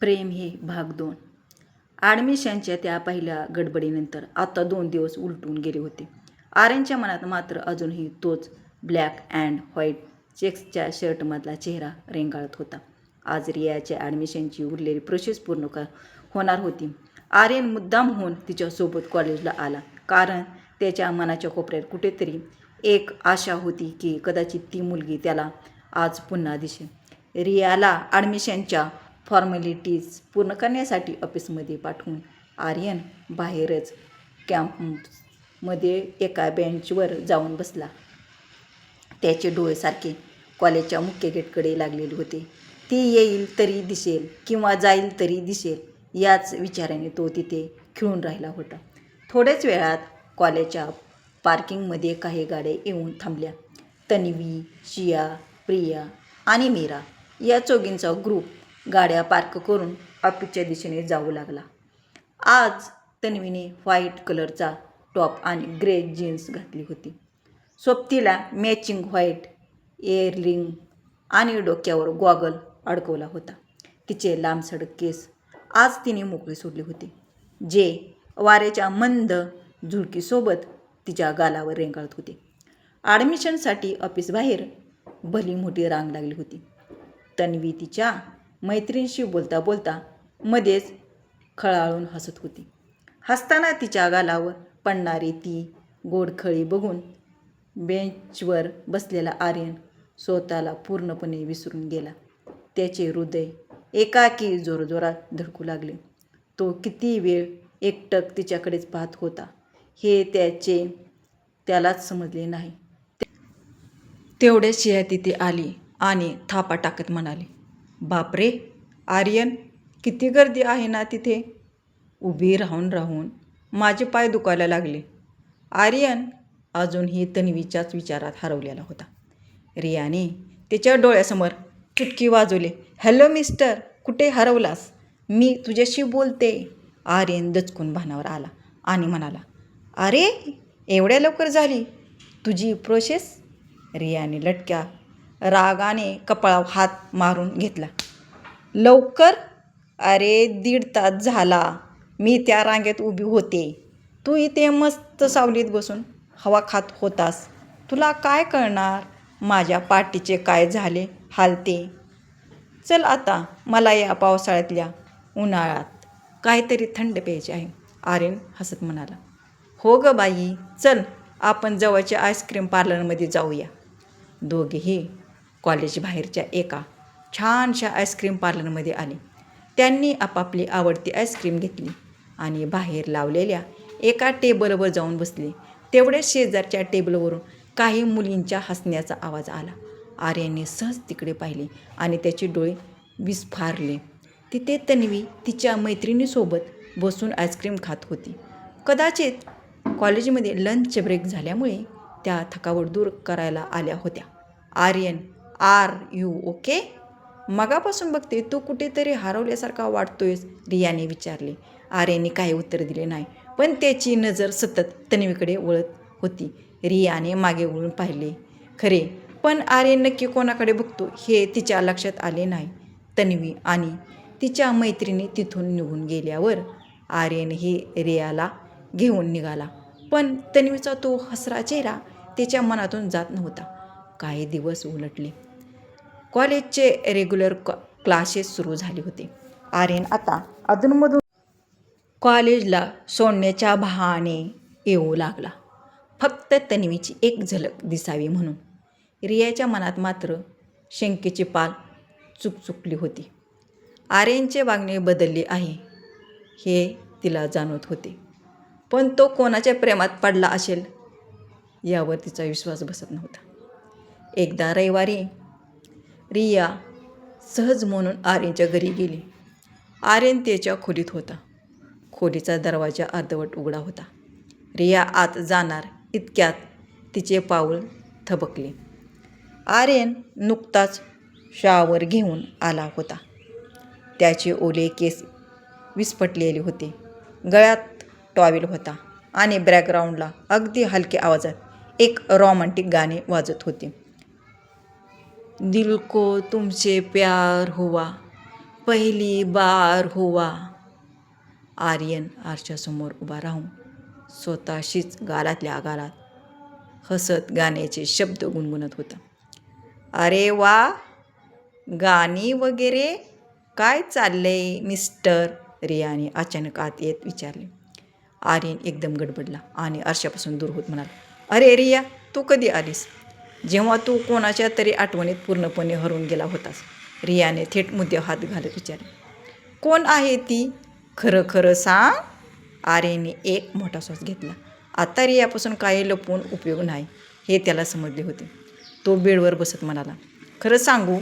प्रेम हे भाग 2. ॲडमिशनच्या त्या पहिल्या गडबडीनंतर आता 2 दिवस उलटून गेले होते. आर्यनच्या मनात मात्र अजूनही तोच ब्लॅक अँड व्हाईट चेक्सच्या शर्टमधला चेहरा रेंगाळत होता. आज रियाच्या ॲडमिशनची उरलेली प्रोसेस पूर्ण होणार होती. आर्यन मुद्दामहून तिच्यासोबत कॉलेजला आला, कारण त्याच्या मनाच्या कोपऱ्यात कुठेतरी एक आशा होती की कदाचित ती मुलगी त्याला आज पुन्हा दिसेल. रियाला ॲडमिशनच्या फॉर्मॅलिटीज पूर्ण करण्यासाठी ऑफिसमध्ये पाठवून आर्यन बाहेरच कॅम्पसमध्ये एका बेंचवर जाऊन बसला. त्याचे डोळे सारखे कॉलेजच्या मुख्य गेटकडे लागलेले होते. ती येईल तरी दिसेल किंवा जाईल तरी दिसेल याच विचाराने तो तिथे खिळून राहिला होता. थोड्याच वेळात कॉलेजच्या पार्किंगमध्ये काही गाड्या येऊन थांबल्या. तन्वी, शिया, प्रिया आणि मीरा या चौघींचा ग्रुप गाड्या पार्क करून ऑफिसच्या दिशेने जाऊ लागला. आज तन्वीने व्हाईट कलरचा टॉप आणि ग्रे जीन्स घातली होती. सोबतीला मॅचिंग व्हाईट इयररिंग आणि डोक्यावर गॉगल अडकवला होता. तिचे लांबसडक केस आज तिने मोकळे सोडले होते, जे वाऱ्याच्या मंद झुळकीसोबत तिच्या गालावर रेंगाळत होते. ॲडमिशनसाठी ऑफिसबाहेर भली मोठी रांग लागली होती. तन्वी तिच्या मैत्रिणीशी बोलता बोलता मध्येच खळाळून हसत होती. हसताना तिच्या गालावर पडणारी ती गोडखळी बघून बेंचवर बसलेला आर्यन स्वतःला पूर्णपणे विसरून गेला. त्याचे हृदय एकाकी जोरजोरात धडकू लागले. तो किती वेळ एकटक तिच्याकडेच पाहत होता हे त्यालाच समजले नाही. तेवढ्यात शिया तिथे आली आणि थापा टाकत म्हणाली, "बापरे आर्यन, किती गर्दी आहे ना तिथे." उभी राहून राहून माझे पाय दुखायला लागले. आर्यन अजूनही तन्वीच्याच विचारात हरवलेला होता. रियाने त्याच्या डोळ्यासमोर चुटकी वाजवली. "हॅलो मिस्टर, कुठे हरवलास? मी तुझ्याशी बोलते." आर्यन दचकून भानावर आला आणि म्हणाला, "अरे, एवढ्या लवकर झाली तुझी प्रोसेस?" रियाने लटक्या रागाने कपाळावर हात मारून घेतला. "लवकर? अरे 1.5 तास झाला मी त्या रांगेत उभी होते. तू इथे मस्त सावलीत बसून हवा खात होतास. तुला काय कळणार माझ्या पाठीचे काय झाले हाल ते. चल आता, मला या पावसाळ्यातल्या उन्हाळ्यात काहीतरी थंड प्यायचे आहे." आर्यन हसत म्हणाला, "हो ग बाई, चल आपण जवळच्या आईस्क्रीम पार्लरमध्ये जाऊया." दोघेही कॉलेज बाहेरच्या एका छानशा आईस्क्रीम पार्लरमध्ये आले. त्यांनी आपापली आवडती आईस्क्रीम घेतली आणि बाहेर लावलेल्या एका टेबलवर जाऊन बसले. तेवढ्याच शेजारच्या टेबलवरून काही मुलींच्या हसण्याचा आवाज आला. आर्यनने सहज तिकडे पाहिले आणि त्याचे डोळे विस्फारले. तिथे तन्वी तिच्या मैत्रिणीसोबत बसून आईस्क्रीम खात होती. कदाचित कॉलेजमध्ये लंच ब्रेक झाल्यामुळे त्या थकावट दूर करायला आल्या होत्या. "Aryan, are you okay? मगापासून बघते तू कुठेतरी हरवल्यासारखा वाटतोयस," रियाने विचारले. आर्यनने काही उत्तर दिले नाही, पण त्याची नजर सतत तन्वीकडे वळत होती. रियाने मागे वळून पाहिले खरे, पण आर्यन नक्की कोणाकडे बघतो हे तिच्या लक्षात आले नाही. तन्वी आणि तिच्या मैत्रिणी तिथून निघून गेल्यावर आर्यनही रियाला घेऊन निघाला, पण तन्वीचा तो हसरा चेहरा त्याच्या मनातून जात नव्हता. काही दिवस उलटले. कॉलेजचे रेग्युलर क्लासेस सुरू झाले होते. आर्यन आता अधूनमधून कॉलेजला सोडण्याच्या बहाणे येऊ लागला, फक्त तन्वीची एक झलक दिसावी म्हणून. रियाच्या मनात मात्र शंकेची पाल चुकचुकली होती. आर्यनचे वागणे बदलले आहे हे तिला जाणवत होते, पण तो कोणाच्या प्रेमात पडला असेल यावर तिचा विश्वास बसत नव्हता. एकदा रविवारी रिया सहज म्हणून आर्यनच्या घरी गेली. आर्यन त्याच्या खोलीत होता. खोलीचा दरवाजा अर्धवट उघडा होता. रिया आत जाणार इतक्यात तिचे पाऊल थबकले. आर्यन नुकताच शॉवर घेऊन आला होता. त्याचे ओले केस विस्फटलेले होते. गळ्यात टॉवेल होता आणि बॅकग्राऊंडला अगदी हलक्या आवाजात एक रोमॅन्टिक गाणे वाजत होते. "दिल को तुमसे प्यार हुआ, पहिली बार हुआ. आर्यन आरशासमोर उभा राहून स्वतःशीच गालातल्या गालात हसत गाण्याचे शब्द गुणगुणत होता. अरे वा, गाणी वगैरे काय चाललंय मिस्टर? रियाने अचानक आत येत विचारले. आर्यन एकदम गडबडला आणि आरशापासून दूर होत म्हणाला, अरे रिया, तू कधी आलीस? जेव्हा तू कोणाच्या तरी आठवणीत पूर्णपणे हरवून गेला होतास. रियाने थेट मुद्द्यावर हात घालत विचारले. कोण आहे ती? खरं खरं सांग. आर्यनने एक मोठा श्वास घेतला. आता रियापासून काही लपवून उपयोग नाही हे त्याला समजले होते. तो बेडवर बसत म्हणाला, खरं सांगू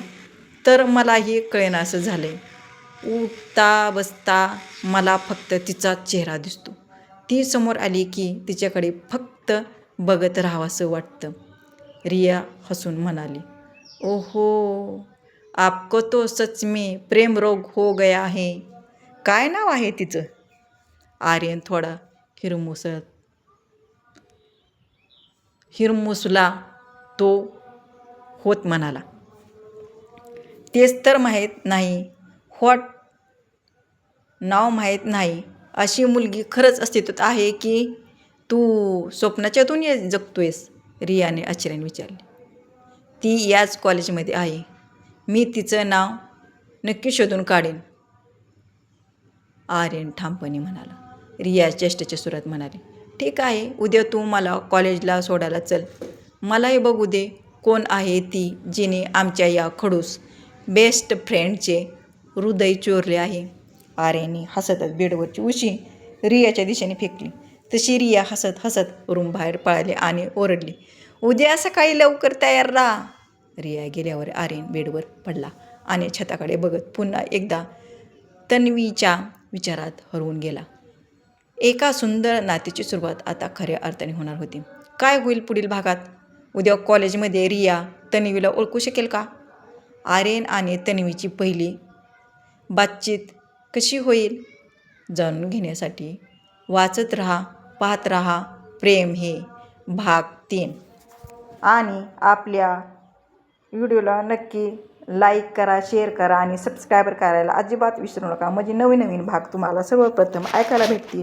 तर मलाही कळेनासं झालंय. उठता बसता मला फक्त तिचाच चेहरा दिसतो. ती समोर आली की तिच्याकडे फक्त बघत राहावंसं वाटतं. रिया हसून म्हणाली, ओहो, आपको तो सच में प्रेम रोग हो गया है. काय नाव आहे तिचं? आर्यन थोडा हिरमुसला तो होत म्हणाला, तेच तर माहीत नाही. व्हॉट? नाव माहीत नाही अशी मुलगी खरंच अस्तित्वात आहे की तू स्वप्नाच्या दुनियेत जगतोयस? रियाने आश्चर्याने विचारले. ती याच कॉलेजमध्ये आहे. मी तिचं नाव नक्की शोधून काढेन. आर्यन ठामपणे म्हणाला. रिया चेष्टेच्या सुरात म्हणाली, ठीक आहे, उद्या तू मला कॉलेजला सोडायला चल. मलाही बघू दे कोण आहे ती जिने आमच्या या खडूस बेस्ट फ्रेंडचे हृदय चोरले आहे. आर्यनने हसतच बेडवरची उशी रियाच्या दिशेने फेकली. तशी रिया हसत हसत रूम बाहेर पळाली आणि ओरडली, उद्या सकाळी लवकर तयार राहा. रिया गेल्यावर आर्यन बेडवर पडला आणि छताकडे बघत पुन्हा एकदा तन्वीच्या विचारात हरवून गेला. एका सुंदर नातीची सुरुवात आता खऱ्या अर्थाने होणार होती. काय होईल पुढील भागात? उद्या कॉलेजमध्ये रिया तन्वीला ओळखू शकेल का? आर्यन आणि तन्वीची पहिली बातचीत कशी होईल? जाणून घेण्यासाठी वाचत राहा, पाहत राहा प्रेम हे भाग 3. आणि आपल्या व्हिडिओला नक्की लाईक करा, शेअर करा आणि सबस्क्राईब करायला अजिबात विसरू नका. म्हणजे नवीन भाग तुम्हाला सर्वप्रथम ऐकायला भेटतील.